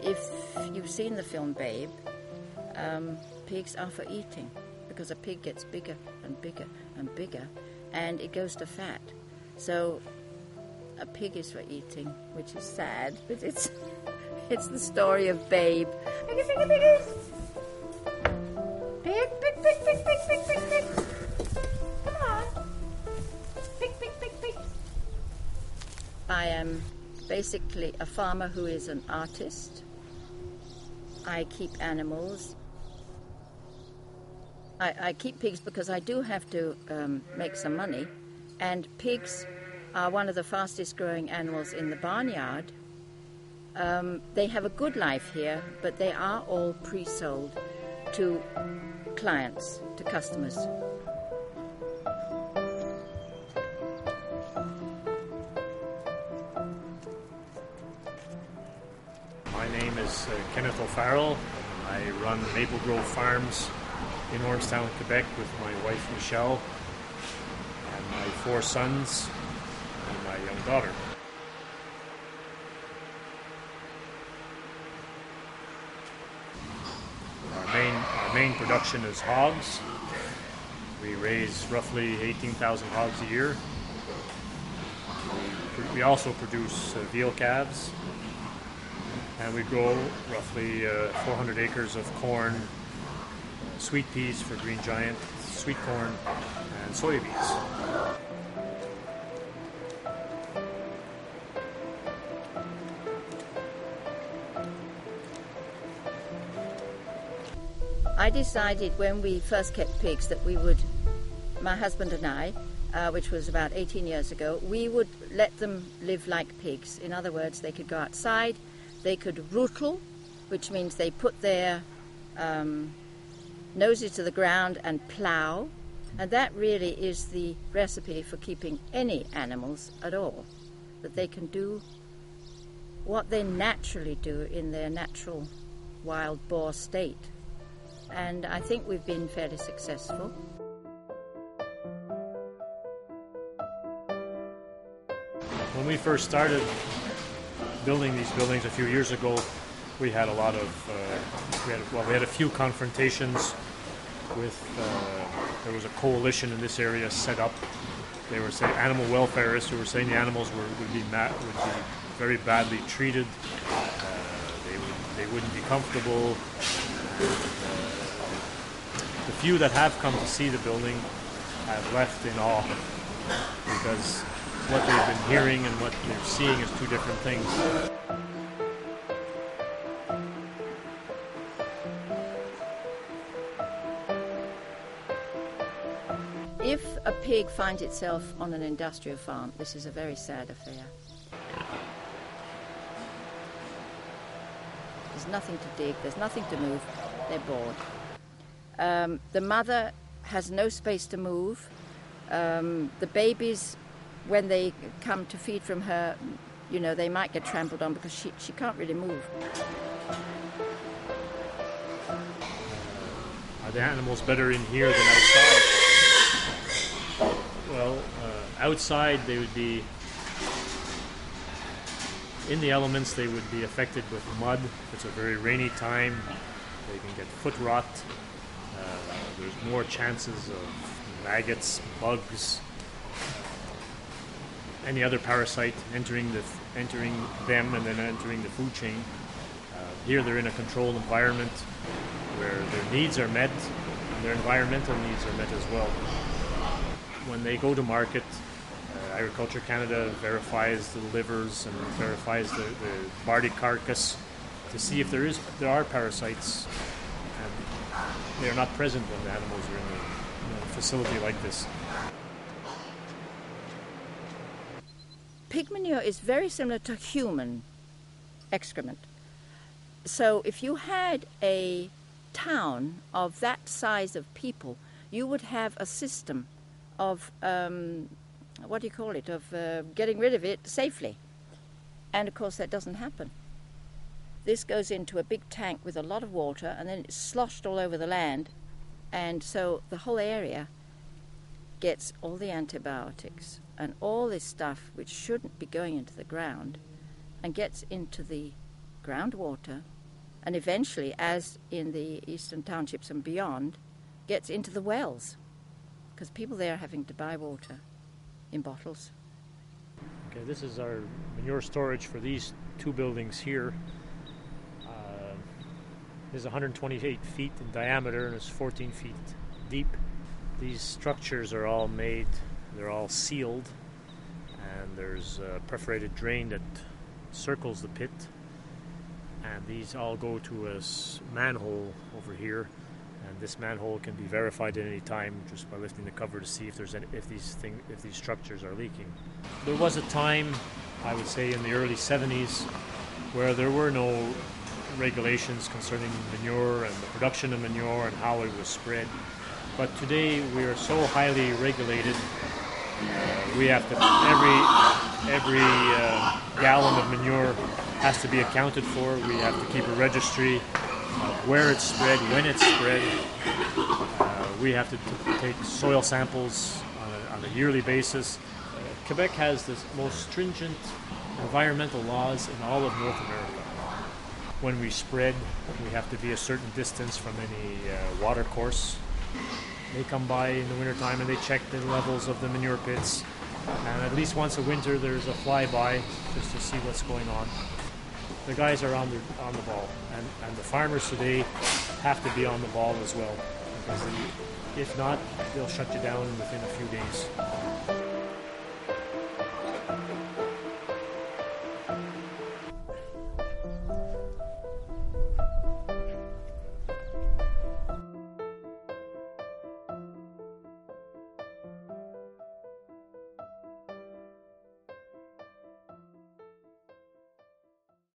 if you've seen the film Babe, pigs are for eating, because a pig gets bigger and bigger and bigger, and it goes to fat. So a pig is for eating, which is sad, but it's the story of Babe. Pig, pig, pig, pig, pig, pig, pig, pig, pig, pig. Come on. Pig, pig, pig, pig. I am basically a farmer who is an artist. I keep animals. I keep pigs because I do have to make some money, and pigs are one of the fastest growing animals in the barnyard. They have a good life here, but they are all pre-sold to clients, to customers. My name is Kenneth O'Farrell. I run Maple Grove Farms in Ormstown, Quebec with my wife Michelle and my 4 sons and my young daughter. Our main production is hogs. We raise roughly 18,000 hogs a year. We also produce veal calves, and we grow roughly 400 acres of corn, sweet peas for Green Giant, sweet corn, and soybeans. I decided when we first kept pigs that we would, my husband and I, which was about 18 years ago, we would let them live like pigs. In other words, they could go outside, they could rootle, which means they put their noses to the ground and plough, and that really is the recipe for keeping any animals at all, that they can do what they naturally do in their natural wild boar state. And I think we've been fairly successful. When we first started building these buildings a few years ago, we had a lot of, we had a few confrontations with, there was a coalition in this area set up. They were saying, animal welfareists who were saying the animals would be very badly treated, they wouldn't be comfortable. The few that have come to see the building have left in awe, because what they've been hearing and what they're seeing is two different things. If a pig finds itself on an industrial farm, this is a very sad affair. There's nothing to dig, there's nothing to move, they're bored. The mother has no space to move. The babies, when they come to feed from her, you know, they might get trampled on because she can't really move. Are the animals better in here than outside? Well, outside they would be, in the elements they would be affected with mud. If it's a very rainy time, they can get foot rot. There's more chances of maggots, bugs, any other parasite entering them and then entering the food chain. Here they're in a controlled environment where their needs are met and their environmental needs are met as well. When they go to market, Agriculture Canada verifies the livers and verifies the body carcass to see if there are parasites, and they are not present when the animals are in a facility like this. Pig manure is very similar to human excrement. So if you had a town of that size of people, you would have a system of, getting rid of it safely. And of course that doesn't happen. This goes into a big tank with a lot of water, and then it's sloshed all over the land, and so the whole area gets all the antibiotics and all this stuff which shouldn't be going into the ground, and gets into the groundwater, and eventually, as in the eastern townships and beyond, gets into the wells, because people there are having to buy water in bottles. Okay, this is our manure storage for these two buildings here. Is 128 feet in diameter and is 14 feet deep. These structures are all made, they're all sealed, and there's a perforated drain that circles the pit, and these all go to a manhole over here, and this manhole can be verified at any time just by lifting the cover to see if these structures are leaking. There was a time, I would say in the early 70s, where there were no regulations concerning manure and the production of manure and how it was spread. But today we are so highly regulated. We have to every gallon of manure has to be accounted for. We have to keep a registry of where it's spread, when it's spread. We have to take soil samples on a yearly basis. Quebec has the most stringent environmental laws in all of North America. When we spread, we have to be a certain distance from any water course. They come by in the wintertime and they check the levels of the manure pits. And at least once a winter there's a flyby just to see what's going on. The guys are on the ball. And the farmers today have to be on the ball as well. Because if not, they'll shut you down within a few days.